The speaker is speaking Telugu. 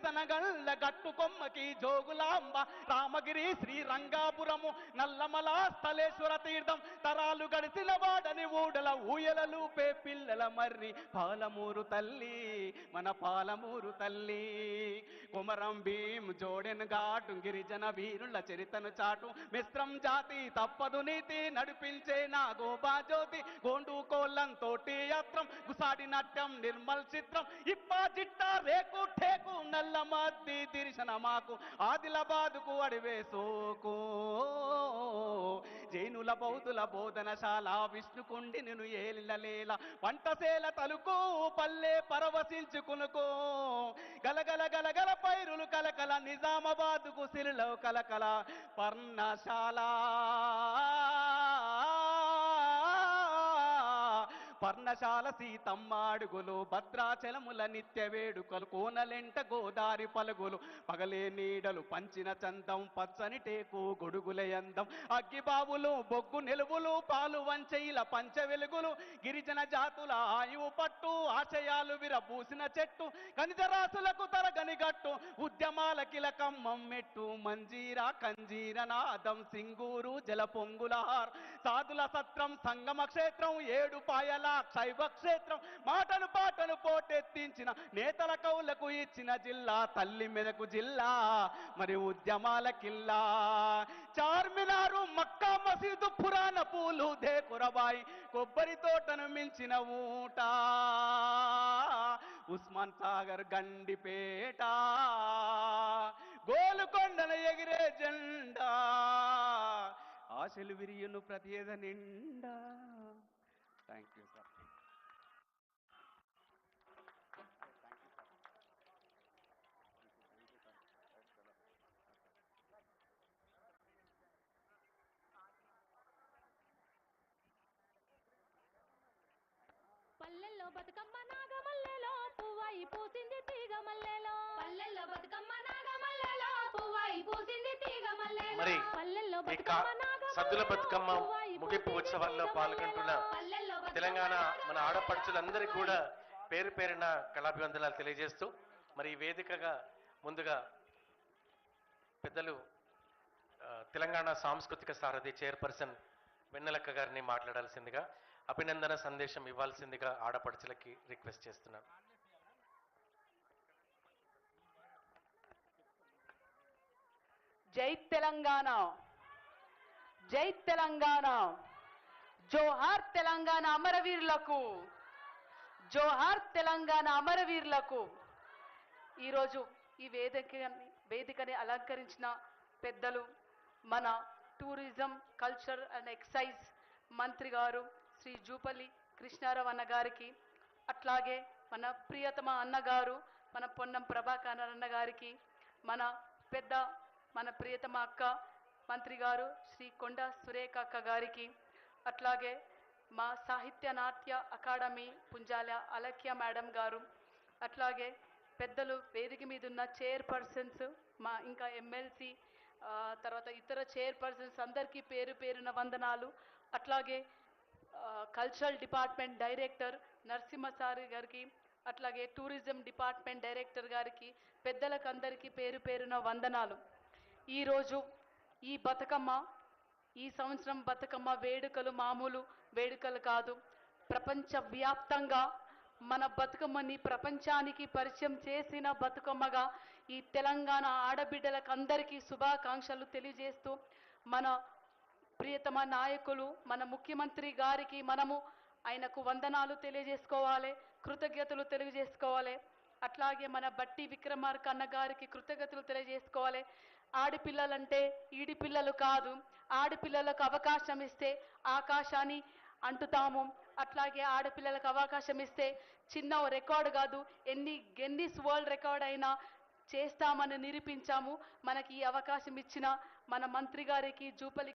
సనగళ్ళ గట్టు కొమ్మకి జోగులాంబ రామగిరి శ్రీరంగాపురము నల్లమల స్థలేశ్వర తీర్థం తరాలు గడిచిన వాడని ఊడల ఊయలలు పే పిల్లల మర్రి పాలమూరు తల్లి మన పాలమూరు తల్లి కుమరం భీం జోడెన్ ఘాటు గిరిజన వీరుల చరితను చాటు మిశ్రం జాతి తప్పదు నీతి నడిపించే నా గోబాజ్యోతి గోండు కోళ్ళంతోటి యాత్రం గుసాడి నాట్యం నిర్మల్ చిత్రం ఇప్పా జిట్ట రేకు ఠేకు నల్ల మద్ది తిరిశన మాకు ఆదిలాబాదుకు అడివే సోకు జైనుల బౌద్ధుల బోధనశాల విష్ణుకుండి నిన్ను ఏలిలలేల పంటసేల తలుకు పల్లె పరవశించుకునుకో గలగల గలగల పైరులు కలకల నిజామాబాదుకు సిరిలో కలకల పర్ణశాల పర్ణశాల సీతమ్మ అడుగులు భద్రాచలముల నిత్య వేడుకలు కోనలెంట గోదారి పలుగులు పగలే నీడలు పంచిన చందం పచ్చని టేకు గొడుగుల అందం అగ్గిబావులు బొగ్గు నిలువులు పాలు వంచెయిల పంచ వెలుగులు గిరిజన జాతుల ఆయువు పట్టు ఆశయాలు విరబూసిన చెట్టు ఖనిజరాశులకు తరగని గట్టు ఉద్యమాల కిలకమ్మం మెట్టు మంజీరా కంజీర నాదం సింగూరు జల పొంగులహార్ సాధుల సత్రం సంగమ క్షేత్రం ఏడు పాయల శైవ క్షేత్రం మాటను పాటను పోటెత్తించిన నేతల కౌలకు ఇచ్చిన జిల్లా తల్లి మెదకు జిల్లా మరి ఉద్యమాల కిల్లా చార్మినారు మక్కా మసీదు పురాణ పూలు దేకురబాయి కొబ్బరి తోటను మించిన ఊట ఉస్మాన్ సాగర్ గండిపేట గోలుకొండన ఎగిరే జెండా ఆశలు విరియును ప్రతిద నిండా. Thank you sir. పల్లెల్లో బతుకమ్మ నాగమల్లెలో పువ్వాయి పూసింది తీగ మల్లెలో పల్లెల్లో బతుకమ్మ నాగమల్లెలో పువ్వాయి పూసింది తీగ మల్లెలో మరి పల్లెల్లో బతుకమ్మ సద్దుల బతుకమ్మ ముగింపు ఉత్సవాల్లో పాల్గొంటున్న తెలంగాణ మన ఆడపడుచులందరికీ కూడా పేరు పేరున కళాభివందనాలు తెలియజేస్తూ మరి ఈ వేదికగా ముందుగా పెద్దలు తెలంగాణ సాంస్కృతిక సారథి చైర్పర్సన్ వెన్నెలక్క గారిని మాట్లాడాల్సిందిగా అభినందన సందేశం ఇవ్వాల్సిందిగా ఆడపడుచులకి రిక్వెస్ట్ చేస్తున్నాను. జై తెలంగాణ, జై తెలంగాణ, జోహార్ తెలంగాణ అమరవీరులకు, జోహార్ తెలంగాణ అమరవీరులకు. ఈరోజు ఈ వేదికని అలంకరించిన పెద్దలు మన టూరిజం కల్చర్ అండ్ ఎక్సైజ్ మంత్రి గారు శ్రీ జూపల్లి కృష్ణారావు అన్న గారికి, అట్లాగే మన ప్రియతమ అన్నగారు మన పొన్నం ప్రభాకర్ అన్న గారికి, మన ప్రియతమ అక్క మంత్రి గారు శ్రీ కొండ సురేఖ అక్క గారికి, అట్లాగే మా సాహిత్య నాట్య అకాడమీ పుంజాల అలక్య మేడం గారు, అట్లాగే పెద్దలు వేదిక మీద ఉన్న చైర్పర్సన్స్ ఇంకా ఎమ్మెల్సీ తర్వాత ఇతర చైర్పర్సన్స్ అందరికీ పేరు పేరున వందనాలు. అట్లాగే కల్చరల్ డిపార్ట్మెంట్ డైరెక్టర్ నరసింహసారి గారికి, అట్లాగే టూరిజం డిపార్ట్మెంట్ డైరెక్టర్ గారికి, పెద్దలకు అందరికీ పేరు పేరున వందనాలు. ఈరోజు ఈ సంవత్సరం బతుకమ్మ వేడుకలు మామూలు వేడుకలు కాదు. ప్రపంచవ్యాప్తంగా మన బతుకమ్మని ప్రపంచానికి పరిచయం చేసిన బతుకమ్మగా ఈ తెలంగాణ ఆడబిడ్డలకు అందరికీ శుభాకాంక్షలు తెలియజేస్తూ మన ప్రియతమ నాయకులు మన ముఖ్యమంత్రి గారికి మనము ఆయనకు వందనాలు తెలియజేసుకోవాలి, కృతజ్ఞతలు తెలియజేసుకోవాలి. అట్లాగే మన బట్టి విక్రమార్క అన్న గారికి కృతజ్ఞతలు తెలియజేసుకోవాలి. ఆడపిల్లలంటే ఈడిపిల్లలు కాదు, ఆడపిల్లలకు అవకాశం ఇస్తే ఆకాశాన్ని అంటుతాము. అట్లాగే ఆడపిల్లలకు అవకాశం ఇస్తే చిన్న రికార్డు కాదు, గిన్నిస్ వరల్డ్ రికార్డ్ అయినా చేస్తామని నిరూపించాము. మనకి ఈ అవకాశం ఇచ్చిన మన మంత్రి గారికి జూపల్లి